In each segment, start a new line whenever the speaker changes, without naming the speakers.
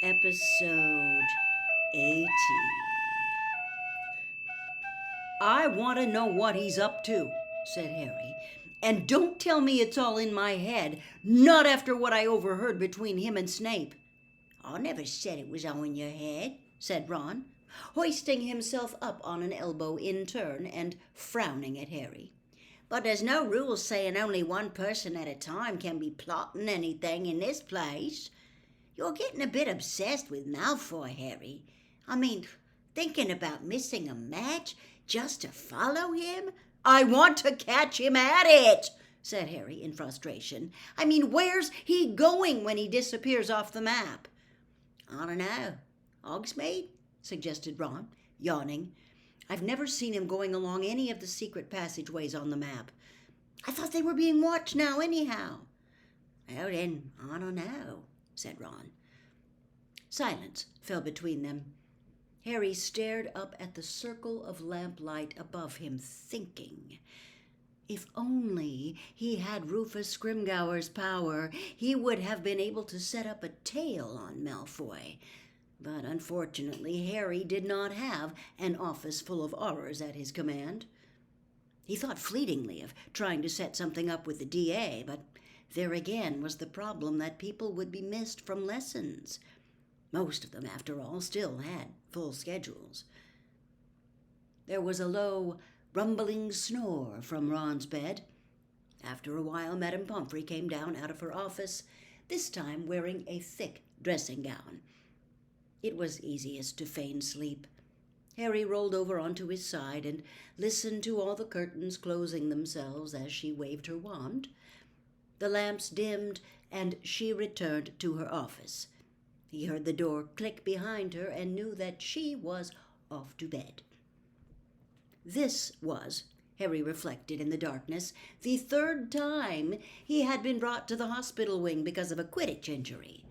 Episode 80. I want to know what he's up to, said Harry. And don't tell me it's all in my head, not after what I overheard between him and Snape. I never said it was all in your head, said Ron, hoisting himself up on an elbow in turn and frowning at Harry. But there's no rules saying only one person at a time can be plotting anything in this place. You're getting a bit obsessed with Malfoy, Harry. I mean, thinking about missing a match just to follow him? I want to catch him at it, said Harry in frustration. I mean, where's he going when he disappears off the map? I don't know. Hogsmeade? Suggested Ron, yawning. I've never seen him going along any of the secret passageways on the map. I thought they were being watched now anyhow. Oh, then, I don't know, said Ron. Silence fell between them. Harry stared up at the circle of lamplight above him, thinking. If only he had Rufus Scrimgeour's power, he would have been able to set up a tail on Malfoy. But unfortunately, Harry did not have an office full of Aurors at his command. He thought fleetingly of trying to set something up with the DA, but there again was the problem that people would be missed from lessons. Most of them, after all, still had full schedules. There was a low, rumbling snore from Ron's bed. After a while, Madame Pomfrey came down out of her office, this time wearing a thick dressing gown. It was easiest to feign sleep. Harry rolled over onto his side and listened to all the curtains closing themselves as she waved her wand. The lamps dimmed, and she returned to her office. He heard the door click behind her and knew that she was off to bed. This was, Harry reflected in the darkness, the third time he had been brought to the hospital wing because of a Quidditch injury.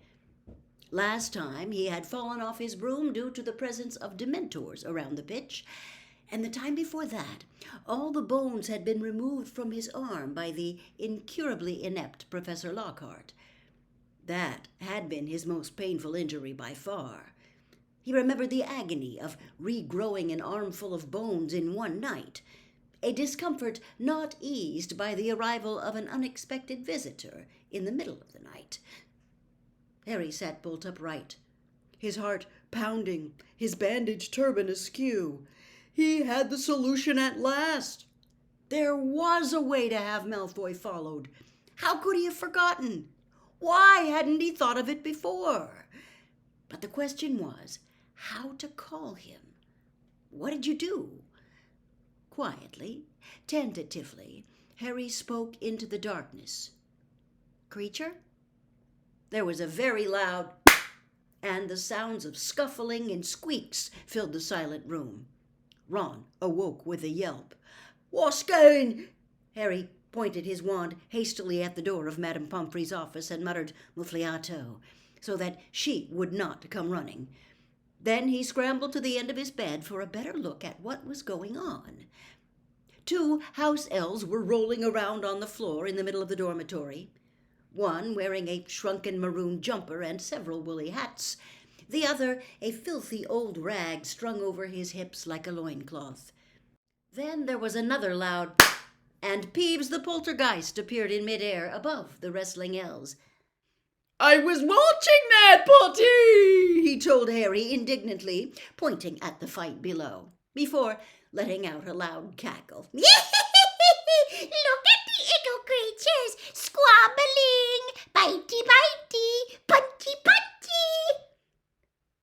Last time he had fallen off his broom due to the presence of Dementors around the pitch, and the time before that, all the bones had been removed from his arm by the incurably inept Professor Lockhart. That had been his most painful injury by far. He remembered the agony of regrowing an armful of bones in one night, a discomfort not eased by the arrival of an unexpected visitor in the middle of the night. Harry sat bolt upright, his heart pounding, his bandaged turban askew. He had the solution at last. There was a way to have Malfoy followed. How could he have forgotten? Why hadn't he thought of it before? But the question was, how to call him? What did you do? Quietly, tentatively, Harry spoke into the darkness. Creature? There was a very loud and the sounds of scuffling and squeaks filled the silent room. Ron awoke with a yelp. What's going? Harry pointed his wand hastily at the door of Madame Pomfrey's office and muttered Muffliato, so that she would not come running. Then he scrambled to the end of his bed for a better look at what was going on. 2 house elves were rolling around on the floor in the middle of the dormitory, one wearing a shrunken maroon jumper and several woolly hats, the other a filthy old rag strung over his hips like a loincloth. Then there was another loud and Peeves the poltergeist appeared in midair above the wrestling elves. I was watching that, Potty, he told Harry indignantly, pointing at the fight below, before letting out a loud cackle. Look at the little creatures squabbling, bitey, punchy.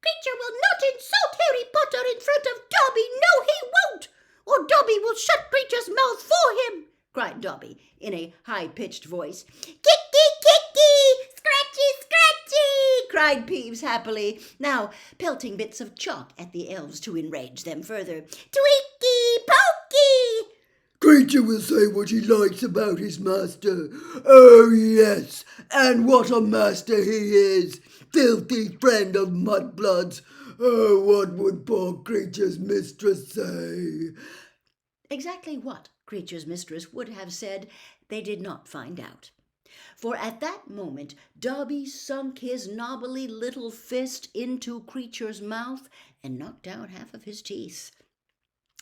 Creature will not insult Harry Potter in front of Dobby, no he won't, or Dobby will shut Creature's mouth for him, cried Dobby in a high-pitched voice. Kicky, scratchy, cried Peeves happily, now pelting bits of chalk at the elves to enrage them further. Tweaky, pokey!
Creature will say what he likes about his master. Oh, yes, and what a master he is, filthy friend of mudbloods. Oh, what would poor Creature's mistress say?
Exactly what Creature's mistress would have said, they did not find out. for at that moment Dobby sunk his knobbly little fist into Creature's mouth and knocked out half of his teeth.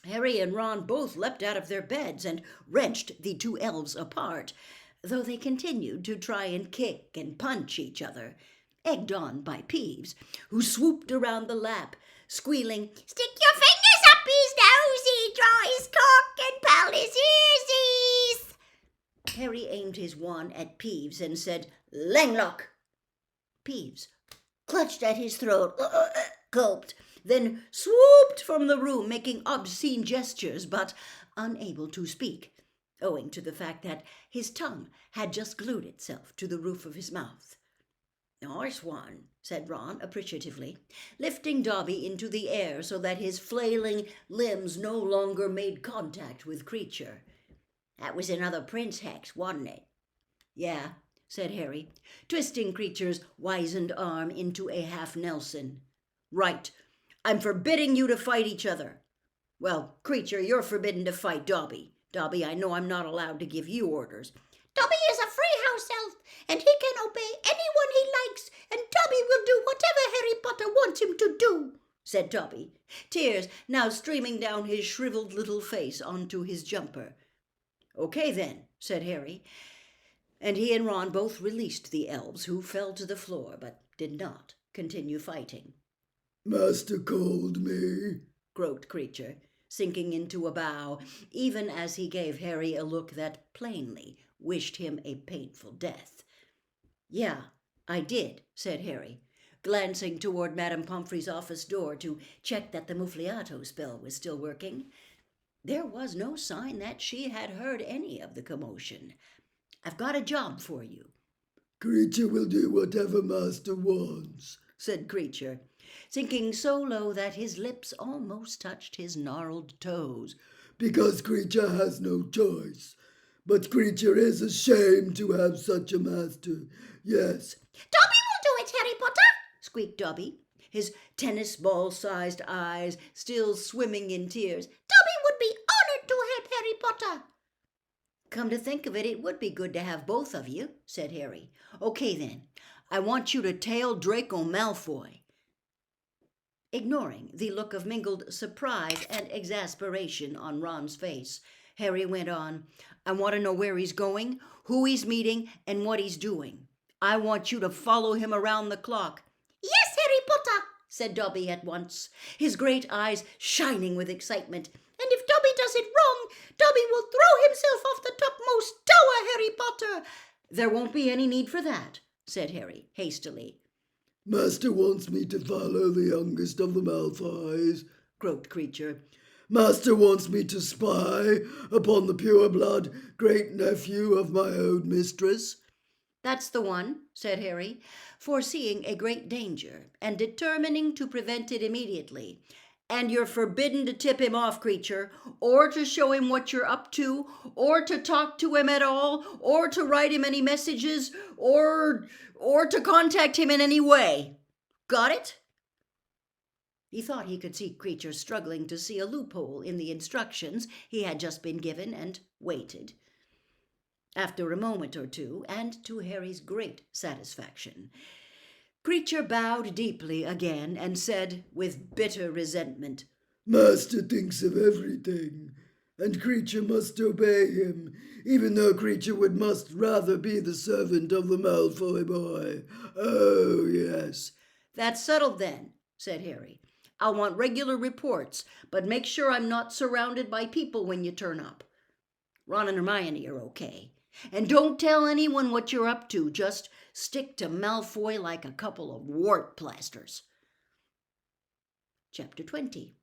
Harry and Ron both leapt out of their beds and wrenched the two elves apart, though they continued to try and kick and punch each other, egged on by Peeves, who swooped around the lap, squealing, "Stick your fingers up his nosey, draw his cock, and pull his earsies!" Harry aimed his wand at Peeves and said, "Langlock!" Peeves clutched at his throat, gulped, then swooped from the room, making obscene gestures, but unable to speak, owing to the fact that his tongue had just glued itself to the roof of his mouth. "Nice one," said Ron appreciatively, lifting Dobby into the air so that his flailing limbs no longer made contact with Creature. "That was another Prince hex, wasn't it?" "Yeah," said Harry, twisting Creature's wizened arm into a half Nelson. "Right. I'm forbidding you to fight each other. Well, Creature, you're forbidden to fight Dobby. Dobby, I know I'm not allowed to give you orders." "Dobby is a free house elf, and he can obey anyone he likes, and Dobby will do whatever Harry Potter wants him to do," said Dobby, tears now streaming down his shriveled little face onto his jumper. "Okay, then," said Harry, and he and Ron both released the elves, who fell to the floor but did not continue fighting.
"Master called me,"
croaked Creature, sinking into a bow, even as he gave Harry a look that plainly wished him a painful death. "Yeah, I did," said Harry, glancing toward Madame Pomfrey's office door to check that the Muffliato spell was still working. There was no sign that she had heard any of the commotion. "I've got a job for you."
"Creature will do whatever Master wants,"
said Creature, sinking so low that his lips almost touched his gnarled toes.
"Because Creature has no choice. But Creature is ashamed to have such a master. Yes."
"Dobby will do it, Harry Potter," squeaked Dobby, his tennis ball-sized eyes still swimming in tears. "Dobby would be honored to help Harry Potter." "Come to think of it, it would be good to have both of you," said Harry. "Okay, then. I want you to tail Draco Malfoy." Ignoring the look of mingled surprise and exasperation on Ron's face, Harry went on, "I want to know where he's going, who he's meeting, and what he's doing. I want you to follow him around the clock." "Yes, Harry Potter," said Dobby at once, his great eyes shining with excitement. "And if Dobby does it wrong, Dobby will throw himself off the topmost tower, Harry Potter." "There won't be any need for that," said Harry hastily.
"Master wants me to follow the youngest of the Malfoys,"
croaked Creature.
"Master wants me to spy upon the pure-blood great-nephew of my old mistress."
"That's the one," said Harry, foreseeing a great danger and determining to prevent it immediately. "And you're forbidden to tip him off, Creature, or to show him what you're up to, or to talk to him at all, or to write him any messages, or to contact him in any way. Got it?" He thought he could see Creature struggling to see a loophole in the instructions he had just been given, and waited. After a moment or two, and to Harry's great satisfaction, Creature bowed deeply again and said with bitter resentment,
"Master thinks of everything, and Creature must obey him, even though Creature would much rather be the servant of the Malfoy boy. Oh, yes."
"That's settled then," said Harry. "I'll want regular reports, but make sure I'm not surrounded by people when you turn up. Ron and Hermione are okay. And don't tell anyone what you're up to. Just stick to Malfoy like a couple of wart plasters." Chapter 20.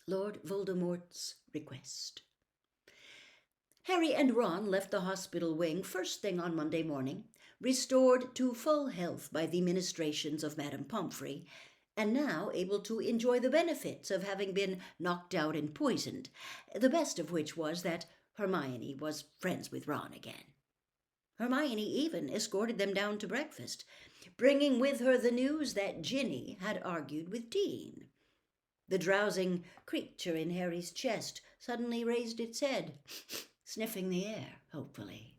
Lord Voldemort's Request. Harry and Ron left the hospital wing first thing on Monday morning, restored to full health by the ministrations of Madame Pomfrey, and now able to enjoy the benefits of having been knocked out and poisoned, the best of which was that Hermione was friends with Ron again. Hermione even escorted them down to breakfast, bringing with her the news that Ginny had argued with Dean. The drowsing Creature in Harry's chest suddenly raised its head, sniffing the air, hopefully.